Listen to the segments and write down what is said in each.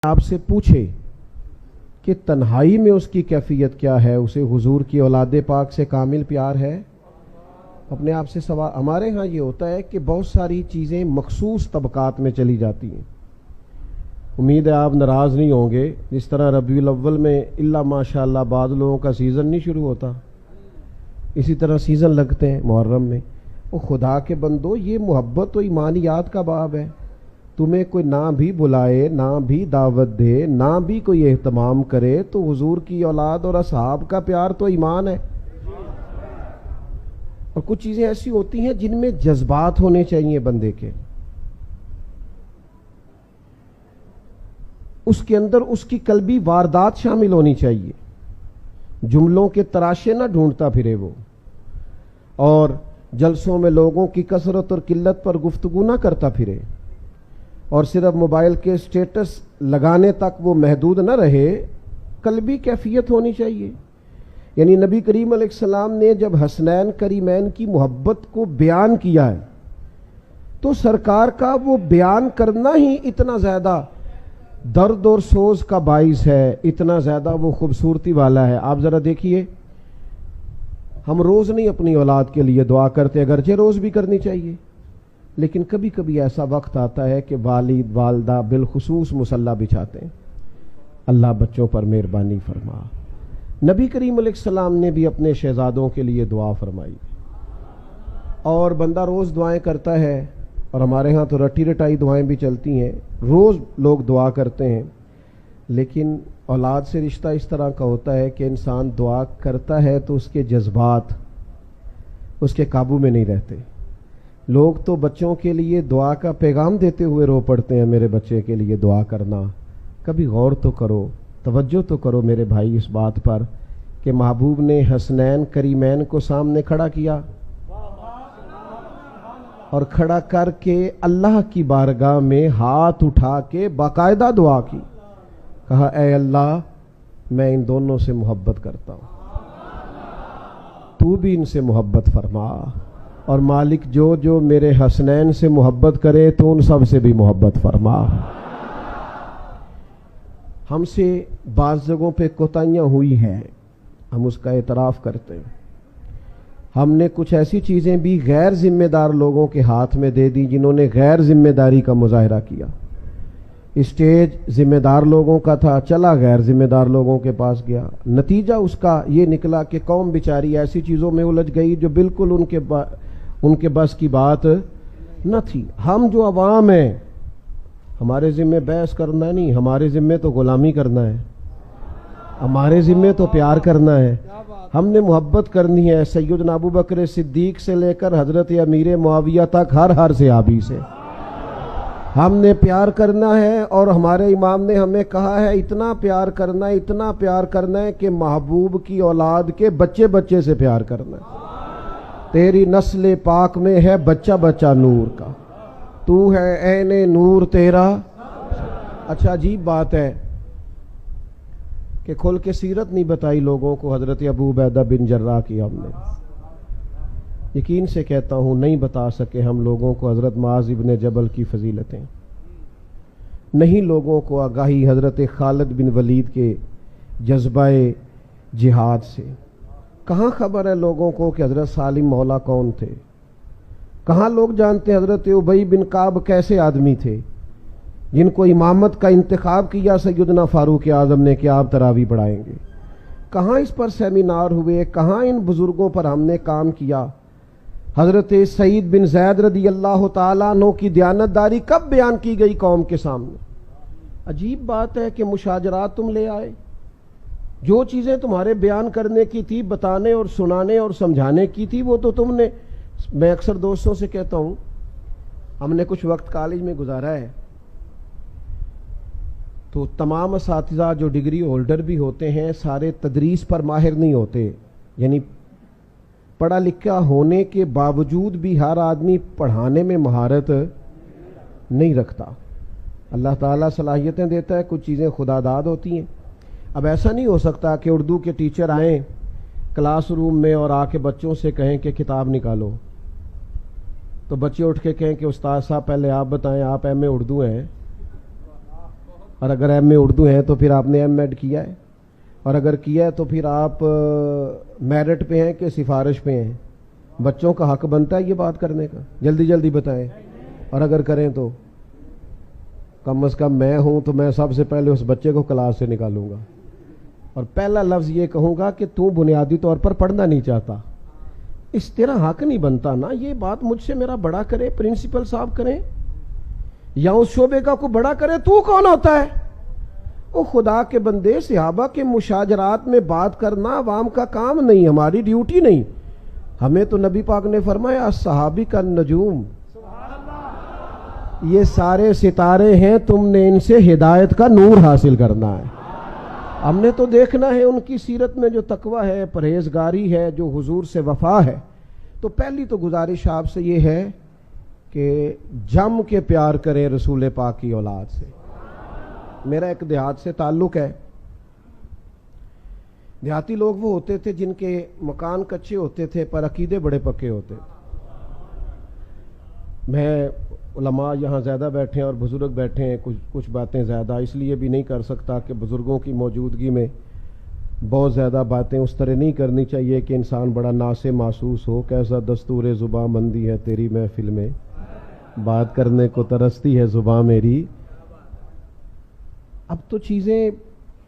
آپ سے پوچھے کہ تنہائی میں اس کی کیفیت کیا ہے، اسے حضور کی اولاد پاک سے کامل پیار ہے؟ اپنے آپ سے سوال۔ ہمارے ہاں یہ ہوتا ہے کہ بہت ساری چیزیں مخصوص طبقات میں چلی جاتی ہیں۔ امید ہے آپ ناراض نہیں ہوں گے، جس طرح ربیع الاول میں الا ماشاءاللہ بعض لوگوں کا سیزن نہیں شروع ہوتا، اسی طرح سیزن لگتے ہیں محرم میں۔ وہ خدا کے بندو، یہ محبت و ایمانیات کا باب ہے۔ تمہیں کوئی نہ بھی بلائے، نہ بھی دعوت دے، نہ بھی کوئی اہتمام کرے، تو حضور کی اولاد اور اصحاب کا پیار تو ایمان ہے۔ اور کچھ چیزیں ایسی ہوتی ہیں جن میں جذبات ہونے چاہیے بندے کے، اس کے اندر اس کی قلبی واردات شامل ہونی چاہیے، جملوں کے تراشے نہ ڈھونڈتا پھرے وہ، اور جلسوں میں لوگوں کی کثرت اور قلت پر گفتگو نہ کرتا پھرے، اور صرف موبائل کے سٹیٹس لگانے تک وہ محدود نہ رہے۔ قلبی کیفیت ہونی چاہیے۔ یعنی نبی کریم علیہ السلام نے جب حسنین کریمین کی محبت کو بیان کیا ہے تو سرکار کا وہ بیان کرنا ہی اتنا زیادہ درد اور سوز کا باعث ہے، اتنا زیادہ وہ خوبصورتی والا ہے۔ آپ ذرا دیکھیے، ہم روز نہیں اپنی اولاد کے لیے دعا کرتے، اگرچہ روز بھی کرنی چاہیے، لیکن کبھی کبھی ایسا وقت آتا ہے کہ والد والدہ بالخصوص مصلی بچھاتے ہیں، اللہ بچوں پر مہربانی فرما۔ نبی کریم علیہ السلام نے بھی اپنے شہزادوں کے لیے دعا فرمائی، اور بندہ روز دعائیں کرتا ہے، اور ہمارے ہاں تو رٹی رٹائی دعائیں بھی چلتی ہیں، روز لوگ دعا کرتے ہیں، لیکن اولاد سے رشتہ اس طرح کا ہوتا ہے کہ انسان دعا کرتا ہے تو اس کے جذبات اس کے قابو میں نہیں رہتے۔ لوگ تو بچوں کے لیے دعا کا پیغام دیتے ہوئے رو پڑتے ہیں، میرے بچے کے لیے دعا کرنا۔ کبھی غور تو کرو، توجہ تو کرو میرے بھائی اس بات پر کہ محبوب نے حسنین کریمین کو سامنے کھڑا کیا، اور کھڑا کر کے اللہ کی بارگاہ میں ہاتھ اٹھا کے باقاعدہ دعا کی، کہا اے اللہ میں ان دونوں سے محبت کرتا ہوں، تو بھی ان سے محبت فرما، اور مالک جو جو میرے حسنین سے محبت کرے تو ان سب سے بھی محبت فرما۔ ہم سے بعض جگہوں پہ کوتاہیاں ہوئی ہیں، ہم اس کا اعتراف کرتے ہیں۔ ہم نے کچھ ایسی چیزیں بھی غیر ذمہ دار لوگوں کے ہاتھ میں دے دی جنہوں نے غیر ذمہ داری کا مظاہرہ کیا۔ اسٹیج ذمہ دار لوگوں کا تھا، چلا غیر ذمہ دار لوگوں کے پاس گیا، نتیجہ اس کا یہ نکلا کہ قوم بیچاری ایسی چیزوں میں الجھ گئی جو بالکل ان کے بس کی بات نہ تھی۔ ہم جو عوام ہیں، ہمارے ذمہ بحث کرنا نہیں، ہمارے ذمہ تو غلامی کرنا ہے، ہمارے ذمہ تو پیار کرنا ہے۔ ہم نے محبت کرنی ہے سیدنا ابو بکر صدیق سے لے کر حضرت امیر معاویہ تک، ہر صحابی سے ہم نے پیار کرنا ہے، اور ہمارے امام نے ہمیں کہا ہے اتنا پیار کرنا ہے، اتنا پیار کرنا ہے کہ محبوب کی اولاد کے بچے بچے سے پیار کرنا ہے۔ تیری نسل پاک میں ہے بچہ بچہ نور کا، تو ہے عین نور تیرا۔ اچھا عجیب بات ہے کہ کھول کے سیرت نہیں بتائی لوگوں کو حضرت ابو عبیدہ بن جراح کی۔ ہم نے یقین سے کہتا ہوں نہیں بتا سکے ہم لوگوں کو حضرت معاذ ابن جبل کی فضیلتیں، نہیں لوگوں کو آگاہی حضرت خالد بن ولید کے جذبہ جہاد سے۔ کہاں خبر ہے لوگوں کو کہ حضرت سالم مولا کون تھے؟ کہاں لوگ جانتے ہیں حضرت ابی بن کعب کیسے آدمی تھے جن کو امامت کا انتخاب کیا سیدنا فاروق اعظم نے کہ آپ تراویح پڑھائیں گے؟ کہاں اس پر سیمینار ہوئے؟ کہاں ان بزرگوں پر ہم نے کام کیا؟ حضرت سعید بن زید رضی اللہ تعالیٰ عنہ کی دیانتداری کب بیان کی گئی قوم کے سامنے؟ عجیب بات ہے کہ مشاجرات تم لے آئے، جو چیزیں تمہارے بیان کرنے کی تھی، بتانے اور سنانے اور سمجھانے کی تھی، وہ تو تم نے۔ میں اکثر دوستوں سے کہتا ہوں، ہم نے کچھ وقت کالج میں گزارا ہے، تو تمام اساتذہ جو ڈگری ہولڈر بھی ہوتے ہیں سارے تدریس پر ماہر نہیں ہوتے، یعنی پڑھا لکھا ہونے کے باوجود بھی ہر آدمی پڑھانے میں مہارت نہیں رکھتا۔ اللہ تعالیٰ صلاحیتیں دیتا ہے، کچھ چیزیں خدا داد ہوتی ہیں۔ اب ایسا نہیں ہو سکتا کہ اردو کے ٹیچر آئیں کلاس روم میں اور آ کے بچوں سے کہیں کہ کتاب نکالو، تو بچے اٹھ کے کہیں کہ استاد صاحب پہلے آپ بتائیں، آپ ایم اے اردو ہیں، اور اگر ایم اے اردو ہیں تو پھر آپ نے ایم ایڈ کیا ہے، اور اگر کیا ہے تو پھر آپ میرٹ پہ ہیں کہ سفارش پہ ہیں؟ بچوں کا حق بنتا ہے یہ بات کرنے کا، جلدی جلدی بتائیں، اور اگر کریں تو کم از کم میں ہوں تو میں سب سے پہلے اس بچے کو کلاس سے نکالوں گا اور پہلا لفظ یہ کہوں گا کہ تو بنیادی طور پر پڑھنا نہیں چاہتا، اس تیرا حق نہیں بنتا نا یہ بات مجھ سے میرا بڑا کرے، پرنسپل صاحب کریں یا اس شعبے کا کو بڑا کرے، تو کون ہوتا ہے؟ او خدا کے بندے، صحابہ کے مشاجرات میں بات کرنا عوام کا کام نہیں، ہماری ڈیوٹی نہیں، ہمیں تو نبی پاک نے فرمایا صحابی کا نجوم، یہ سارے ستارے ہیں، تم نے ان سے ہدایت کا نور حاصل کرنا ہے۔ ہم نے تو دیکھنا ہے ان کی سیرت میں جو تقوی ہے، پرہیزگاری ہے، جو حضور سے وفا ہے۔ تو پہلی تو گزارش آپ سے یہ ہے کہ جم کے پیار کریں رسول پاک کی اولاد سے۔ میرا ایک دیہات سے تعلق ہے، دیہاتی لوگ وہ ہوتے تھے جن کے مکان کچے ہوتے تھے پر عقیدے بڑے پکے ہوتے تھے۔ میں علماء یہاں زیادہ بیٹھے ہیں اور بزرگ بیٹھے ہیں، کچھ باتیں زیادہ اس لیے بھی نہیں کر سکتا کہ بزرگوں کی موجودگی میں بہت زیادہ باتیں اس طرح نہیں کرنی چاہیے کہ انسان بڑا ناسے محسوس ہو، کیسا دستور زباں مندی ہے تیری محفل میں، بات کرنے کو ترستی ہے زباں میری۔ اب تو چیزیں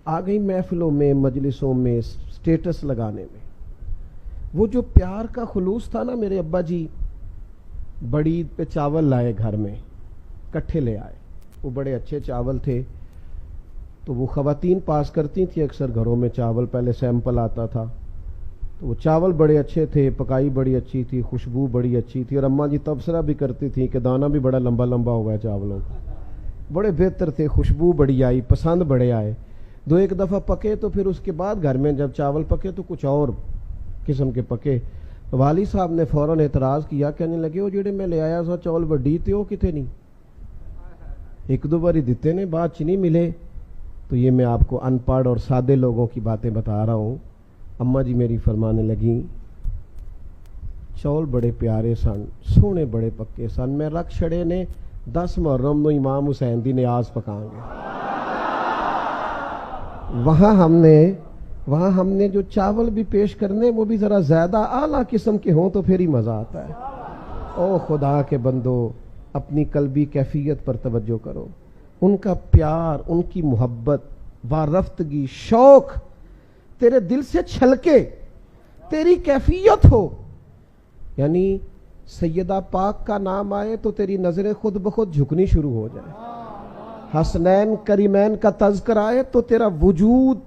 آ گئی محفلوں میں، مجلسوں میں، سٹیٹس لگانے میں۔ وہ جو پیار کا خلوص تھا نا، میرے ابا جی بڑی عید پہ چاول لائے گھر میں، کٹھے لے آئے، وہ بڑے اچھے چاول تھے، تو وہ خواتین پاس کرتی تھیں اکثر گھروں میں چاول، پہلے سیمپل آتا تھا، تو وہ چاول بڑے اچھے تھے، پکائی بڑی اچھی تھی، خوشبو بڑی اچھی تھی، اور اماں جی تبصرہ بھی کرتی تھیں کہ دانہ بھی بڑا لمبا لمبا ہوا ہے چاولوں کا، بڑے بہتر تھے، خوشبو بڑی آئی، پسند بڑے آئے۔ دو ایک دفعہ پکے تو پھر اس کے بعد گھر میں جب چاول پکے تو کچھ اور قسم کے پکے، تو والد صاحب نے فوراً اعتراض کیا، کہنے لگے وہ جڑے میں لے آیا سو چاول وڈی تے ہو کتے نہیں، ایک دو باری دیتے نے بعد چ نہیں ملے۔ تو یہ میں آپ کو ان پڑھ اور سادے لوگوں کی باتیں بتا رہا ہوں۔ اماں جی میری فرمانے لگیں چاول بڑے پیارے سن، سونے بڑے پکے سن، میں رکھ چھڑے نے 10 محرم نو امام حسین دی نیاز پکاں گے۔ وہاں ہم نے جو چاول بھی پیش کرنے وہ بھی ذرا زیادہ اعلیٰ قسم کے ہوں تو پھر ہی مزہ آتا ہے۔ او خدا کے بندو، اپنی قلبی کیفیت پر توجہ کرو، ان کا پیار، ان کی محبت، وارفتگی، شوق تیرے دل سے چھلکے، تیری کیفیت ہو، یعنی سیدہ پاک کا نام آئے تو تیری نظریں خود بخود جھکنی شروع ہو جائے، حسنین کریمین کا تذکر آئے تو تیرا وجود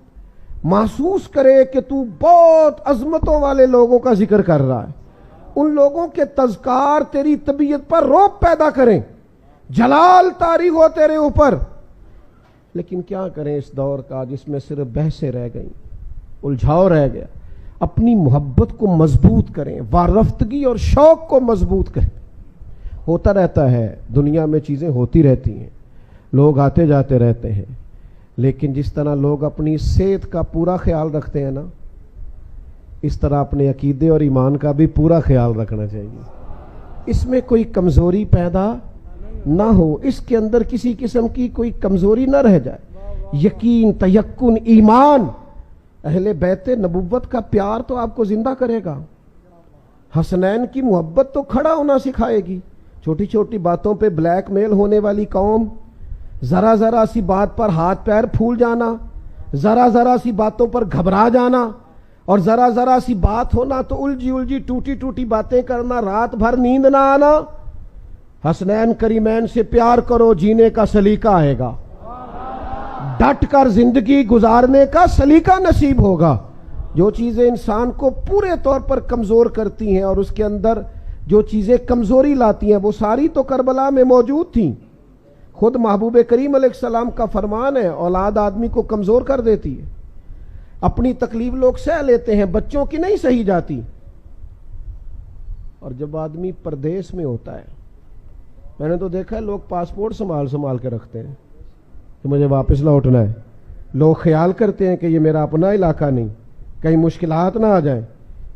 محسوس کرے کہ تو بہت عظمتوں والے لوگوں کا ذکر کر رہا ہے، ان لوگوں کے تذکار تیری طبیعت پر رعب پیدا کریں، جلال طاری ہو تیرے اوپر۔ لیکن کیا کریں اس دور کا جس میں صرف بحثیں رہ گئیں، الجھاؤ رہ گیا۔ اپنی محبت کو مضبوط کریں، وارفتگی اور شوق کو مضبوط کریں۔ ہوتا رہتا ہے دنیا میں، چیزیں ہوتی رہتی ہیں، لوگ آتے جاتے رہتے ہیں، لیکن جس طرح لوگ اپنی صحت کا پورا خیال رکھتے ہیں نا، اس طرح اپنے عقیدے اور ایمان کا بھی پورا خیال رکھنا چاہیے۔ اس میں کوئی کمزوری پیدا نہ ہو، اس کے اندر کسی قسم کی کوئی کمزوری نہ رہ جائے۔ یقین، تیقن، ایمان، اہل بیت نبوت کا پیار تو آپ کو زندہ کرے گا، حسنین کی محبت تو کھڑا ہونا سکھائے گی۔ چھوٹی چھوٹی باتوں پہ بلیک میل ہونے والی قوم، ذرا ذرا سی بات پر ہاتھ پیر پھول جانا، ذرا ذرا سی باتوں پر گھبرا جانا، اور ذرا ذرا سی بات ہونا تو الجھی ٹوٹی ٹوٹی باتیں کرنا، رات بھر نیند نہ آنا۔ حسنین کریمین سے پیار کرو، جینے کا سلیقہ آئے گا، ڈٹ کر زندگی گزارنے کا سلیقہ نصیب ہوگا۔ جو چیزیں انسان کو پورے طور پر کمزور کرتی ہیں اور اس کے اندر جو چیزیں کمزوری لاتی ہیں وہ ساری تو کربلا میں موجود تھیں۔ خود محبوب کریم علیہ السلام کا فرمان ہے، اولاد آدمی کو کمزور کر دیتی ہے۔ اپنی تکلیف لوگ سہ لیتے ہیں، بچوں کی نہیں سہی جاتی۔ اور جب آدمی پردیس میں ہوتا ہے، میں نے تو دیکھا ہے لوگ پاسپورٹ سنبھال کے رکھتے ہیں کہ مجھے واپس لوٹنا ہے۔ لوگ خیال کرتے ہیں کہ یہ میرا اپنا علاقہ نہیں، کہیں مشکلات نہ آ جائیں،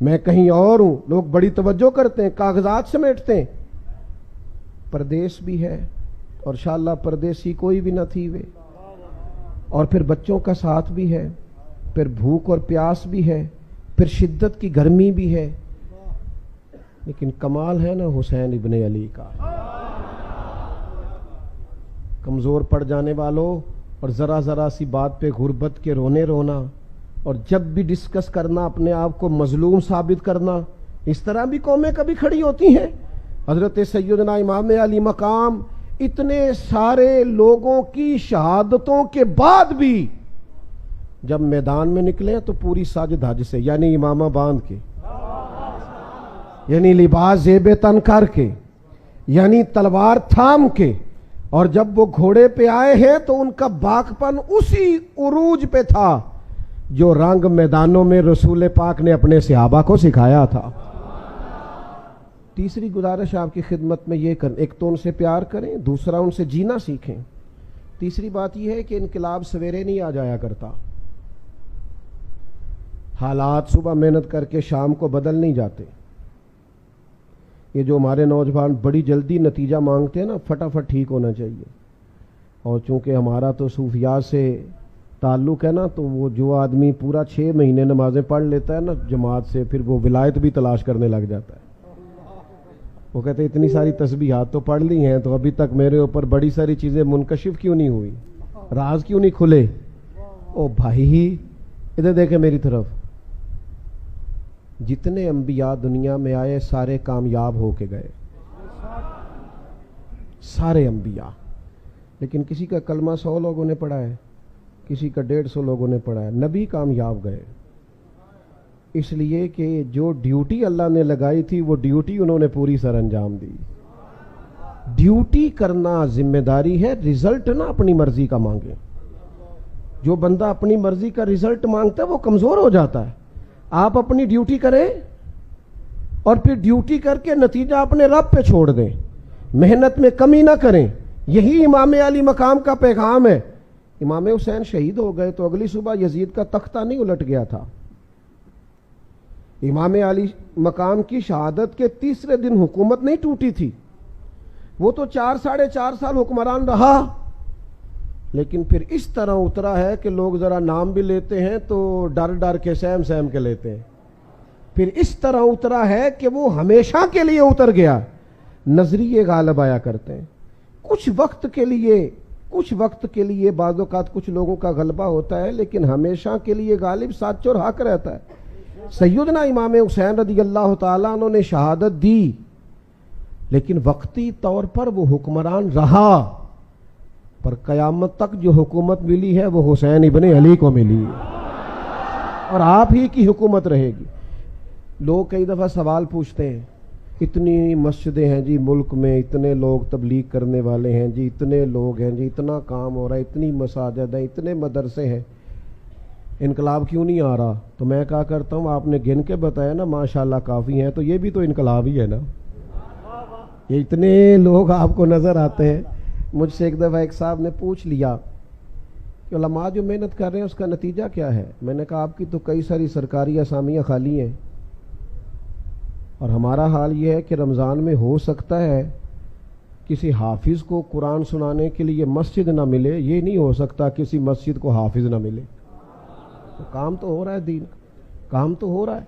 میں کہیں اور ہوں۔ لوگ بڑی توجہ کرتے ہیں، کاغذات سمیٹتے ہیں۔ پردیس بھی ہے، اور انشاءاللہ پردیسی کوئی بھی نہ تھی وے، اور پھر بچوں کا ساتھ بھی ہے، پھر بھوک اور پیاس بھی ہے، پھر شدت کی گرمی بھی ہے، لیکن کمال ہے نا حسین ابن علی کا۔ کمزور پڑ جانے والوں اور ذرا ذرا سی بات پہ غربت کے رونا اور جب بھی ڈسکس کرنا اپنے آپ کو مظلوم ثابت کرنا، اس طرح بھی قومیں کبھی کھڑی ہوتی ہیں۔ حضرت سیدنا امام علی مقام اتنے سارے لوگوں کی شہادتوں کے بعد بھی جب میدان میں نکلے تو پوری ساج دھج سے، یعنی امامہ باندھ کے، یعنی لباس زیب تن کر کے، یعنی تلوار تھام کے، اور جب وہ گھوڑے پہ آئے ہیں تو ان کا باکپن اسی عروج پہ تھا جو رنگ میدانوں میں رسول پاک نے اپنے صحابہ کو سکھایا تھا۔ تیسری گزارش آپ کی خدمت میں یہ کریں، ایک تو ان سے پیار کریں، دوسرا ان سے جینا سیکھیں۔ تیسری بات یہ ہے کہ انقلاب سویرے نہیں آ جایا کرتا، حالات صبح محنت کر کے شام کو بدل نہیں جاتے۔ یہ جو ہمارے نوجوان بڑی جلدی نتیجہ مانگتے ہیں نا، فٹافٹ ٹھیک ہونا چاہیے، اور چونکہ ہمارا تو صوفیاء سے تعلق ہے نا، تو وہ جو آدمی پورا 6 مہینے نمازیں پڑھ لیتا ہے نا جماعت سے، پھر وہ ولایت بھی تلاش کرنے لگ جاتا ہے۔ وہ کہتے ہیں اتنی ساری تسبیحات تو پڑھ لی ہیں تو ابھی تک میرے اوپر بڑی ساری چیزیں منکشف کیوں نہیں ہوئی، راز کیوں نہیں کھلے؟ او بھائی ادھر دیکھیں میری طرف، جتنے انبیاء دنیا میں آئے سارے کامیاب ہو کے گئے، سارے انبیاء، لیکن کسی کا کلمہ 100 لوگوں نے پڑھا ہے، کسی کا 150 لوگوں نے پڑھا ہے، نبی کامیاب گئے، اس لیے کہ جو ڈیوٹی اللہ نے لگائی تھی وہ ڈیوٹی انہوں نے پوری سر انجام دی۔ ڈیوٹی کرنا ذمہ داری ہے، رزلٹ نہ اپنی مرضی کا مانگے۔ جو بندہ اپنی مرضی کا رزلٹ مانگتا ہے وہ کمزور ہو جاتا ہے۔ آپ اپنی ڈیوٹی کریں اور پھر ڈیوٹی کر کے نتیجہ اپنے رب پہ چھوڑ دیں، محنت میں کمی نہ کریں۔ یہی امام علی مقام کا پیغام ہے۔ امام حسین شہید ہو گئے تو اگلی صبح یزید کا تختہ نہیں الٹ گیا تھا۔ امام علی مقام کی شہادت کے تیسرے دن حکومت نہیں ٹوٹی تھی، وہ تو 4.5 سال حکمران رہا، لیکن پھر اس طرح اترا ہے کہ لوگ ذرا نام بھی لیتے ہیں تو ڈر کے سہم کے لیتے ہیں۔ پھر اس طرح اترا ہے کہ وہ ہمیشہ کے لیے اتر گیا۔ نظریے غالب آیا کرتے ہیں، کچھ وقت کے لیے بعض اوقات کچھ لوگوں کا غلبہ ہوتا ہے، لیکن ہمیشہ کے لیے غالب سچ اور حق رہتا ہے۔ سیدنا امام حسین رضی اللہ تعالیٰ عنہ نے شہادت دی، لیکن وقتی طور پر وہ حکمران رہا، پر قیامت تک جو حکومت ملی ہے وہ حسین ابن علی کو ملی ہے، اور آپ ہی کی حکومت رہے گی۔ لوگ کئی دفعہ سوال پوچھتے ہیں، اتنی مسجدیں ہیں جی ملک میں، اتنے لوگ تبلیغ کرنے والے ہیں جی، اتنے لوگ ہیں جی، اتنا کام ہو رہا ہے، اتنی مساجد ہیں، اتنے مدرسے ہیں، انقلاب کیوں نہیں آ رہا؟ تو میں کہا کرتا ہوں آپ نے گن کے بتایا نا ماشاءاللہ کافی ہیں، تو یہ بھی تو انقلاب ہی ہے نا۔ یہ اتنے لوگ آپ کو نظر آتے ہیں۔ مجھ سے ایک دفعہ ایک صاحب نے پوچھ لیا کہ علماء جو محنت کر رہے ہیں اس کا نتیجہ کیا ہے؟ میں نے کہا آپ کی تو کئی ساری سرکاری اسامیاں خالی ہیں، اور ہمارا حال یہ ہے کہ رمضان میں ہو سکتا ہے کسی حافظ کو قرآن سنانے کے لیے مسجد نہ ملے، یہ نہیں ہو سکتا کسی مسجد کو حافظ نہ ملے۔ تو کام تو ہو رہا ہے، دین کام تو ہو رہا ہے۔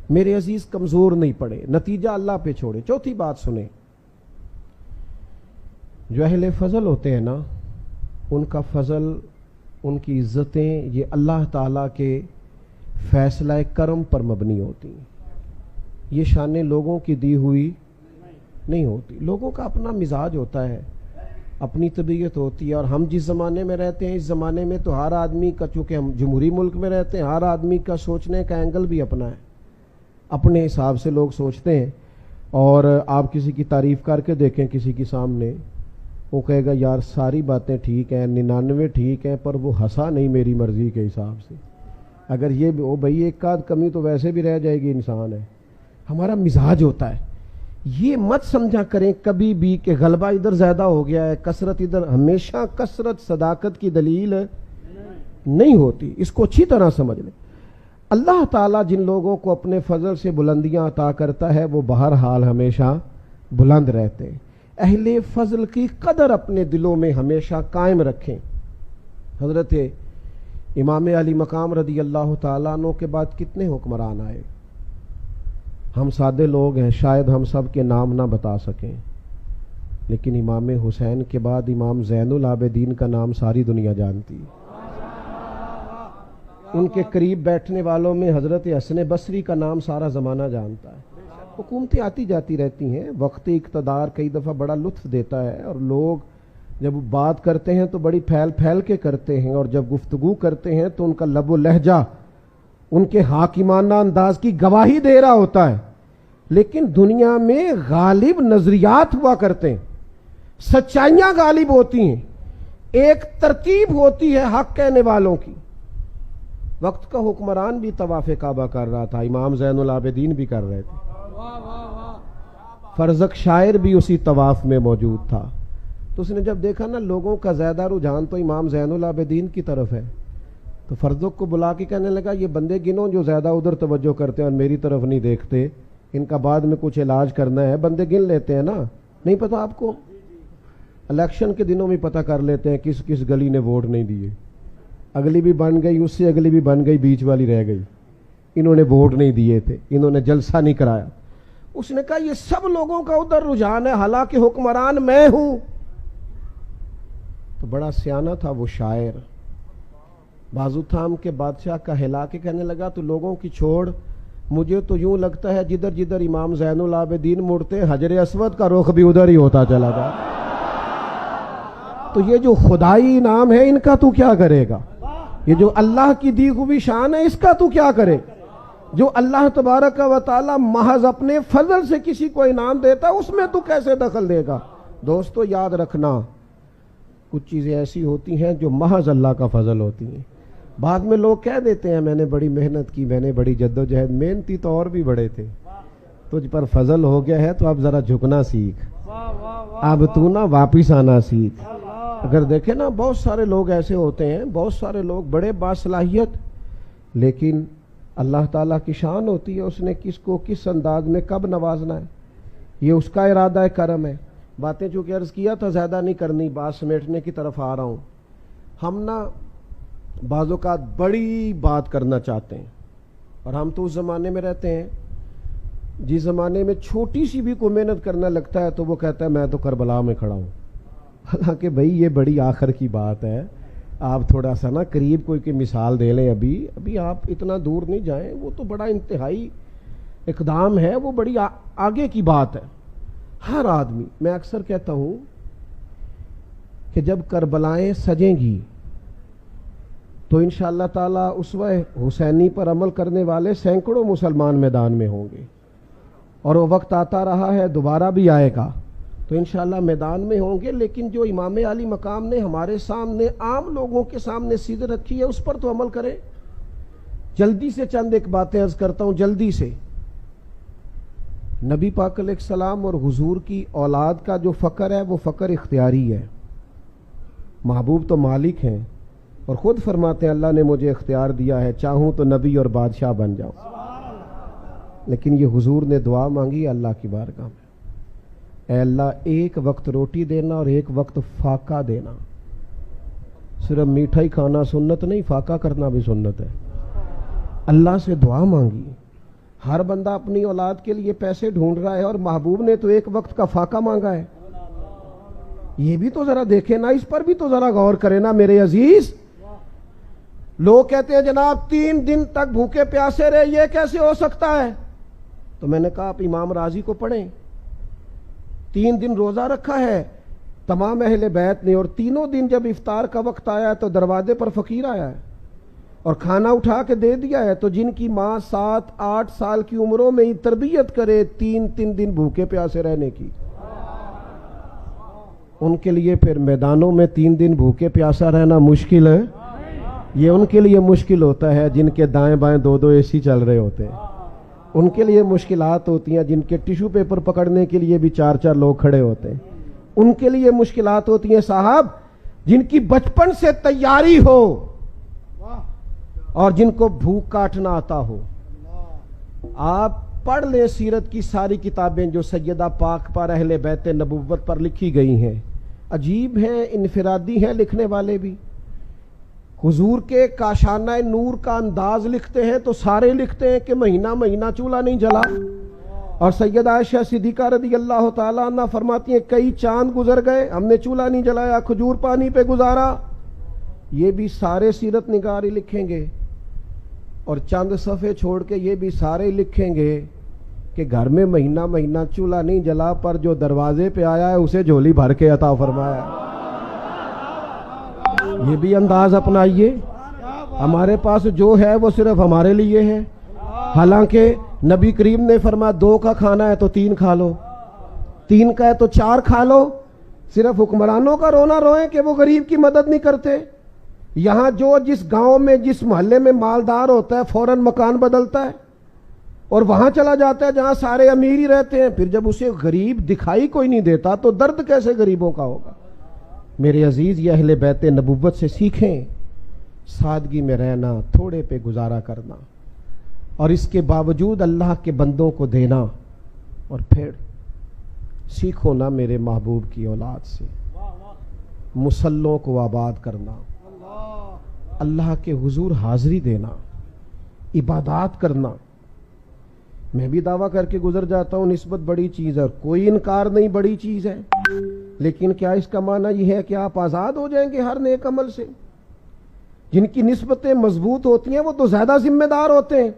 میرے عزیز کمزور نہیں پڑے، نتیجہ اللہ پہ چھوڑے۔ چوتھی بات سنیں، جو اہل فضل ہوتے ہیں نا، ان کا فضل، ان کی عزتیں یہ اللہ تعالیٰ کے فیصلہ کرم پر مبنی ہوتی ہیں۔ یہ شانیں لوگوں کی دی ہوئی نہیں ہوتی۔ لوگوں کا اپنا مزاج ہوتا ہے، اپنی طبیعت ہوتی ہے، اور ہم جس زمانے میں رہتے ہیں اس زمانے میں تو ہر آدمی کا، چونکہ ہم جمہوری ملک میں رہتے ہیں، ہر آدمی کا سوچنے کا اینگل بھی اپنا ہے، اپنے حساب سے لوگ سوچتے ہیں۔ اور آپ کسی کی تعریف کر کے دیکھیں کسی کے سامنے، وہ کہے گا یار ساری باتیں ٹھیک ہیں، 99 ٹھیک ہیں، پر وہ ہنسا نہیں میری مرضی کے حساب سے۔ اگر یہ وہ بھائی ایک آدھ کمی تو ویسے بھی رہ جائے گی، انسان ہے، ہمارا مزاج ہوتا ہے۔ یہ مت سمجھا کریں کبھی بھی کہ غلبہ ادھر زیادہ ہو گیا ہے، کثرت ادھر، ہمیشہ کثرت صداقت کی دلیل نہیں ہوتی، اس کو اچھی طرح سمجھ لیں۔ اللہ تعالیٰ جن لوگوں کو اپنے فضل سے بلندیاں عطا کرتا ہے وہ بہرحال ہمیشہ بلند رہتے ہیں۔ اہل فضل کی قدر اپنے دلوں میں ہمیشہ قائم رکھیں۔ حضرت امام علی مقام رضی اللہ تعالیٰ عنہ کے بعد کتنے حکمران آئے؟ ہم سادے لوگ ہیں، شاید ہم سب کے نام نہ بتا سکیں، لیکن امام حسین کے بعد امام زین العابدین کا نام ساری دنیا جانتی ہے۔ ان کے قریب بیٹھنے والوں میں حضرت حسن بصری کا نام سارا زمانہ جانتا ہے۔ حکومتیں آتی جاتی رہتی ہیں، وقت اقتدار کئی دفعہ بڑا لطف دیتا ہے، اور لوگ جب بات کرتے ہیں تو بڑی پھیل پھیل کے کرتے ہیں، اور جب گفتگو کرتے ہیں تو ان کا لب و لہجہ ان کے حاکمانہ انداز کی گواہی دے رہا ہوتا ہے۔ لیکن دنیا میں غالب نظریات ہوا کرتے ہیں، سچائیاں غالب ہوتی ہیں، ایک ترتیب ہوتی ہے حق کہنے والوں کی۔ وقت کا حکمران بھی طواف کعبہ کر رہا تھا، امام زین العابدین بھی کر رہے تھے، فرزق شاعر بھی اسی طواف میں موجود تھا۔ تو اس نے جب دیکھا نا لوگوں کا زیادہ رجحان تو امام زین العابدین کی طرف ہے، تو فرزق کو بلا کے کہنے لگا یہ بندے گنو جو زیادہ ادھر توجہ کرتے ہیں اور میری طرف نہیں دیکھتے، ان کا بعد میں کچھ علاج کرنا ہے۔ بندے گن لیتے ہیں نا، نہیں پتا آپ کو؟ الیکشن کے دنوں میں پتہ کر لیتے ہیں کس کس گلی نے ووٹ نہیں دیے، اگلی بھی بن گئی، اس سے اگلی بھی بن گئی، بیچ والی رہ گئی، انہوں نے ووٹ نہیں دیے تھے، انہوں نے جلسہ نہیں کرایا۔ اس نے کہا یہ سب لوگوں کا ادھر رجحان ہے، حالانکہ حکمران میں ہوں۔ تو بڑا سیانہ تھا وہ شاعر، بازو تھام کے بادشاہ کا ہلا کے کہنے لگا تو لوگوں کی چھوڑ، مجھے تو یوں لگتا ہے جدھر جدھر امام زین العابدین مڑتے حجر اسود کا رخ بھی ادھر ہی ہوتا چلا جائے۔ تو یہ جو خدائی انعام ہے ان کا تو کیا کرے گا؟ یہ جو اللہ کی دی ہوئی شان ہے اس کا تو کیا کرے؟ جو اللہ تبارک و تعالی محض اپنے فضل سے کسی کو انعام دیتا اس میں تو کیسے دخل دے گا؟ دوستو یاد رکھنا، کچھ چیزیں ایسی ہوتی ہیں جو محض اللہ کا فضل ہوتی ہیں۔ بعد میں لوگ کہہ دیتے ہیں میں نے بڑی محنت کی، میں نے بڑی جدوجہد، محنتی تو اور بھی بڑے تھے، تجھ پر فضل ہو گیا ہے تو اب ذرا جھکنا سیکھ، اب تو نہ واپس آنا سیکھ۔ اگر دیکھیں نا بہت سارے لوگ ایسے ہوتے ہیں، بہت سارے لوگ بڑے باصلاحیت، لیکن اللہ تعالیٰ کی شان ہوتی ہے اس نے کس کو کس انداز میں کب نوازنا ہے، یہ اس کا ارادہ کرم ہے۔ باتیں چونکہ عرض کیا تھا زیادہ نہیں کرنی، بات سمیٹنے کی طرف آ رہا ہوں۔ ہم نا بعض اوقات بڑی بات کرنا چاہتے ہیں، اور ہم تو اس زمانے میں رہتے ہیں جس زمانے میں چھوٹی سی بھی کوئی محنت کرنا لگتا ہے تو وہ کہتا ہے میں تو کربلا میں کھڑا ہوں۔ حالانکہ بھئی یہ بڑی آخر کی بات ہے، آپ تھوڑا سا نا قریب کوئی کی مثال دے لیں، ابھی آپ اتنا دور نہیں جائیں، وہ تو بڑا انتہائی اقدام ہے، وہ بڑی آگے کی بات ہے۔ ہر آدمی، میں اکثر کہتا ہوں کہ جب کربلائیں سجیں گی تو انشاءاللہ تعالیٰ اسوہ حسینی پر عمل کرنے والے سینکڑوں مسلمان میدان میں ہوں گے، اور وہ وقت آتا رہا ہے دوبارہ بھی آئے گا، تو انشاءاللہ میدان میں ہوں گے۔ لیکن جو امام علی مقام نے ہمارے سامنے عام لوگوں کے سامنے سیدھ رکھی ہے اس پر تو عمل کرے۔ جلدی سے چند ایک باتیں عرض کرتا ہوں جلدی سے۔ نبی پاک علیہ السلام اور حضور کی اولاد کا جو فقر ہے وہ فقر اختیاری ہے۔ محبوب تو مالک ہیں اور خود فرماتے ہیں اللہ نے مجھے اختیار دیا ہے، چاہوں تو نبی اور بادشاہ بن جاؤں، لیکن یہ حضور نے دعا مانگی اللہ کی بارگاہ میں، اے اللہ ایک وقت روٹی دینا اور ایک وقت فاقہ دینا۔ صرف میٹھا ہی کھانا سنت نہیں، فاقہ کرنا بھی سنت ہے۔ اللہ سے دعا مانگی۔ ہر بندہ اپنی اولاد کے لیے پیسے ڈھونڈ رہا ہے اور محبوب نے تو ایک وقت کا فاقہ مانگا ہے۔ یہ بھی تو ذرا دیکھیں نا، اس پر بھی تو ذرا غور کریں نا میرے عزیز۔ لوگ کہتے ہیں جناب 3 دن تک بھوکے پیاسے رہے، یہ کیسے ہو سکتا ہے؟ تو میں نے کہا آپ امام راضی کو پڑھیں، 3 دن روزہ رکھا ہے تمام اہل بیت نے، اور تینوں دن جب افطار کا وقت آیا تو دروازے پر فقیر آیا ہے اور کھانا اٹھا کے دے دیا ہے۔ تو جن کی ماں 7-8 سال کی عمروں میں ہی تربیت کرے 3 دن بھوکے پیاسے رہنے کی، ان کے لیے پھر میدانوں میں 3 دن بھوکے پیاسا رہنا مشکل ہے؟ یہ ان کے لیے مشکل ہوتا ہے جن کے دائیں بائیں 2 اے سی چل رہے ہوتے ہیں، ان کے لیے مشکلات ہوتی ہیں جن کے ٹیشو پیپر پکڑنے کے لیے بھی 4 لوگ کھڑے ہوتے ہیں، ان کے لیے مشکلات ہوتی ہیں صاحب جن کی بچپن سے تیاری ہو اور جن کو بھوک کاٹنا آتا ہو۔ آپ پڑھ لیں سیرت کی ساری کتابیں جو سیدہ پاک پر اہل بیت نبوت پر لکھی گئی ہیں، عجیب ہیں، انفرادی ہیں لکھنے والے بھی۔ حضور کے کاشانہ نور کا انداز لکھتے ہیں تو سارے لکھتے ہیں کہ مہینہ مہینہ چولہا نہیں جلا، اور سیدہ عائشہ صدیقہ رضی اللہ تعالیٰ عنہ فرماتی ہیں کئی چاند گزر گئے ہم نے چولہا نہیں جلایا، کھجور پانی پہ گزارا۔ یہ بھی سارے سیرت نگار لکھیں گے، اور چند صفحے چھوڑ کے یہ بھی سارے لکھیں گے کہ گھر میں مہینہ مہینہ چولہا نہیں جلا، پر جو دروازے پہ آیا ہے اسے جھولی بھر کے عطا فرمایا۔ یہ بھی انداز اپنائیے۔ ہمارے پاس جو ہے وہ صرف ہمارے لیے ہے، حالانکہ نبی کریم نے فرمایا 2 کا کھانا ہے تو 3 کھا لو، 3 کا ہے تو 4 کھا لو۔ صرف حکمرانوں کا رونا روئیں کہ وہ غریب کی مدد نہیں کرتے۔ یہاں جو جس گاؤں میں جس محلے میں مالدار ہوتا ہے فوراً مکان بدلتا ہے اور وہاں چلا جاتا ہے جہاں سارے امیر ہی رہتے ہیں، پھر جب اسے غریب دکھائی کوئی نہیں دیتا تو درد کیسے غریبوں کا ہوگا۔ میرے عزیز، یہ اہل بیت نبوت سے سیکھیں، سادگی میں رہنا، تھوڑے پہ گزارا کرنا، اور اس کے باوجود اللہ کے بندوں کو دینا، اور پھر سیکھو نا میرے محبوب کی اولاد سے مسلوں کو آباد کرنا، اللہ کے حضور حاضری دینا، عبادات کرنا۔ میں بھی دعویٰ کر کے گزر جاتا ہوں نسبت بڑی چیز ہے، کوئی انکار نہیں بڑی چیز ہے، لیکن کیا اس کا معنی یہ ہے کہ آپ آزاد ہو جائیں گے ہر نیک عمل سے؟ جن کی نسبتیں مضبوط ہوتی ہیں وہ تو زیادہ ذمہ دار ہوتے ہیں۔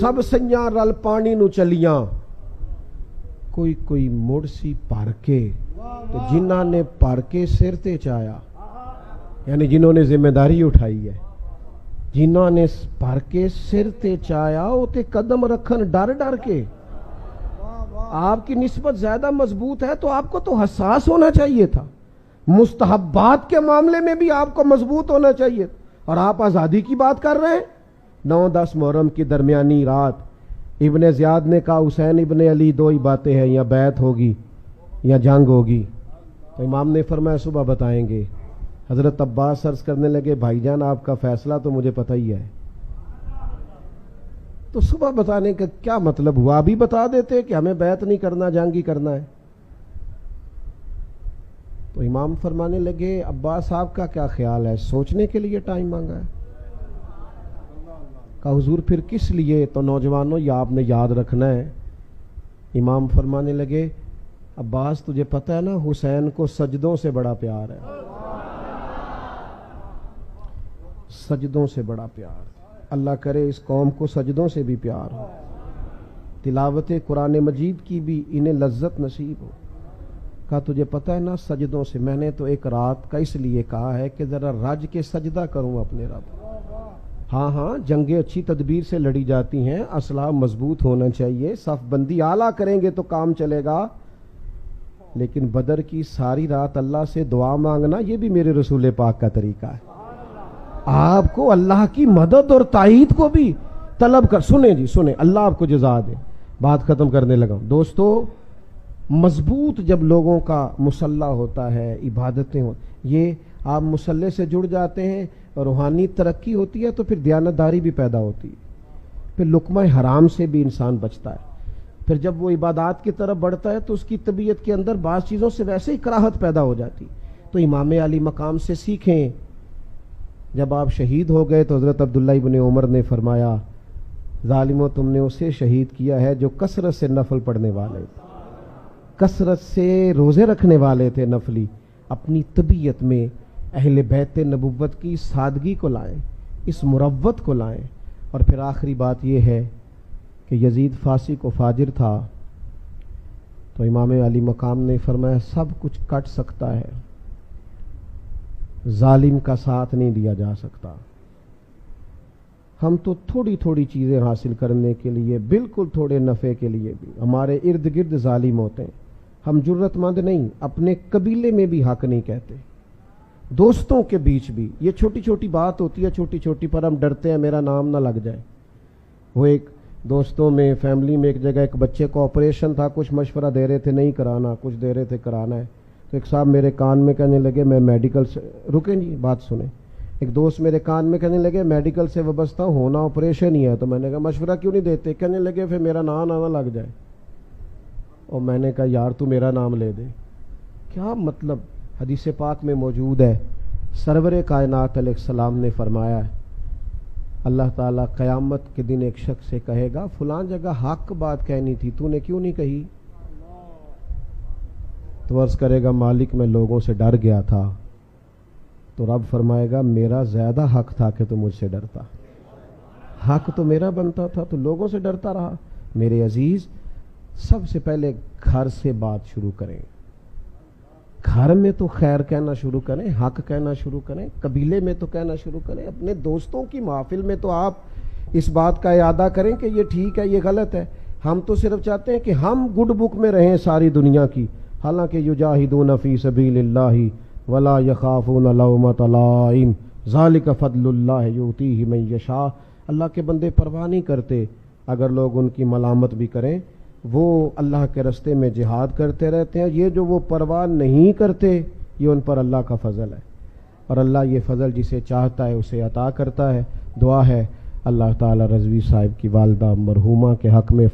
سب سنیاں رل پانی نو چلیاں، کوئی کوئی مڑ سی پھر کے، تو جنہاں نے پھر کے سر تے چایا، یعنی جنہوں نے ذمہ داری اٹھائی ہے، جنہوں نے پھر کے سر تے چایا وہ تے قدم رکھن ڈر ڈر کے۔ آپ کی نسبت زیادہ مضبوط ہے تو آپ کو تو حساس ہونا چاہیے تھا، مستحبات کے معاملے میں بھی آپ کو مضبوط ہونا چاہیے، اور آپ آزادی کی بات کر رہے ہیں۔ 9-10 محرم کی درمیانی رات ابن زیاد نے کہا حسین ابن علی 2 ہی باتیں ہیں، یا بیعت ہوگی یا جنگ ہوگی، تو امام نے فرمایا صبح بتائیں گے۔ حضرت عباس عرض کرنے لگے بھائی جان آپ کا فیصلہ تو مجھے پتہ ہی ہے، تو صبح بتانے کا کیا مطلب ہوا؟ ابھی بتا دیتے کہ ہمیں بیعت نہیں کرنا، جنگ ہی کرنا ہے۔ تو امام فرمانے لگے عباس صاحب کا کیا خیال ہے؟ سوچنے کے لیے ٹائم مانگا ہے؟ کہا حضور پھر کس لیے؟ تو نوجوانوں یہ آپ نے یاد رکھنا ہے۔ امام فرمانے لگے عباس تجھے پتہ ہے نا حسین کو سجدوں سے بڑا پیار ہے، سجدوں سے بڑا پیار۔ اللہ کرے اس قوم کو سجدوں سے بھی پیار ہو، تلاوت قرآن مجید کی بھی انہیں لذت نصیب ہو۔ کہا تجھے پتہ ہے نا سجدوں سے؟ میں نے تو ایک رات کا اس لیے کہا ہے کہ ذرا رج کے سجدہ کروں اپنے رب۔ ہاں ہاں جنگیں اچھی تدبیر سے لڑی جاتی ہیں، اسلحہ مضبوط ہونا چاہیے، صف بندی اعلیٰ کریں گے تو کام چلے گا، لیکن بدر کی ساری رات اللہ سے دعا مانگنا یہ بھی میرے رسول پاک کا طریقہ ہے۔ آپ کو اللہ کی مدد اور تائید کو بھی طلب کر۔ سنیں جی سنیں، اللہ آپ کو جزا دے۔ بات ختم کرنے لگا ہوں دوستو، مضبوط جب لوگوں کا مسلح ہوتا ہے، عبادتیں ہو، یہ آپ مسلح سے جڑ جاتے ہیں، روحانی ترقی ہوتی ہے تو پھر دیانتداری بھی پیدا ہوتی ہے، پھر لقمہ حرام سے بھی انسان بچتا ہے، پھر جب وہ عبادات کی طرف بڑھتا ہے تو اس کی طبیعت کے اندر بعض چیزوں سے ویسے ہی کراہت پیدا ہو جاتی۔ تو امام علی مقام سے سیکھیں۔ جب آپ شہید ہو گئے تو حضرت عبداللہ ابن عمر نے فرمایا ظالموں تم نے اسے شہید کیا ہے جو کثرت سے نفل پڑھنے والے تھے، کثرت سے روزے رکھنے والے تھے نفلی۔ اپنی طبیعت میں اہل بیت نبوت کی سادگی کو لائیں، اس مروت کو لائیں۔ اور پھر آخری بات یہ ہے کہ یزید فاسق و فاجر تھا، تو امام علی مقام نے فرمایا سب کچھ کٹ سکتا ہے، ظالم کا ساتھ نہیں دیا جا سکتا۔ ہم تو تھوڑی تھوڑی چیزیں حاصل کرنے کے لیے، بالکل تھوڑے نفع کے لیے بھی ہمارے ارد گرد ظالم ہوتے ہیں۔ ہم جرت مند نہیں، اپنے قبیلے میں بھی حق نہیں کہتے، دوستوں کے بیچ بھی یہ چھوٹی چھوٹی بات ہوتی ہے، چھوٹی چھوٹی پر ہم ڈرتے ہیں میرا نام نہ لگ جائے۔ وہ ایک دوستوں میں فیملی میں ایک جگہ ایک بچے کو آپریشن تھا، کچھ مشورہ دے رہے تھے نہیں کرانا، کچھ دے رہے تھے کرانا ہے، تو ایک صاحب میرے کان میں کہنے لگے میں میڈیکل سے، رکیں جی بات سنیں، ایک دوست میرے کان میں کہنے لگے میڈیکل سے وابستہ ہونا آپریشن ہی ہے، تو میں نے کہا مشورہ کیوں نہیں دیتے؟ کہنے لگے پھر میرا نام نہ لگ جائے، اور میں نے کہا یار تو میرا نام لے دے۔ کیا مطلب؟ حدیث پاک میں موجود ہے سرور کائنات علیہ السلام نے فرمایا ہے اللہ تعالیٰ قیامت کے دن ایک شخص سے کہے گا فلاں جگہ حق بات کہنی تھی تو نے کیوں نہیں کہی؟ تو عرض کرے گا مالک میں لوگوں سے ڈر گیا تھا. تو رب فرمائے گا میرا زیادہ حق تھا کہ تو مجھ سے ڈرتا. حق تو میرا بنتا تھا تو لوگوں سے ڈرتا رہا. میرے عزیز سب سے پہلے گھر سے بات شروع کریں. گھر میں تو خیر کہنا شروع کریں, حق کہنا شروع کریں, قبیلے میں تو کہنا شروع کریں, اپنے دوستوں کی محفل میں تو آپ اس بات کا اعادہ کریں کہ یہ ٹھیک ہے یہ غلط ہے. ہم تو صرف چاہتے ہیں کہ ہم گڈ بک میں رہیں ساری دنیا کی, حالانکہ یجاہدون فی سبیل اللہ ولا یخافون لومۃ لائم ذالک فضل اللہ یؤتیہ من یشاء. اللہ کے بندے پرواہ نہیں کرتے اگر لوگ ان کی ملامت بھی کریں, وہ اللہ کے راستے میں جہاد کرتے رہتے ہیں. یہ جو وہ پرواہ نہیں کرتے یہ ان پر اللہ کا فضل ہے, اور اللہ یہ فضل جسے چاہتا ہے اسے عطا کرتا ہے. دعا ہے اللہ تعالی رضوی صاحب کی والدہ مرحومہ کے حق میں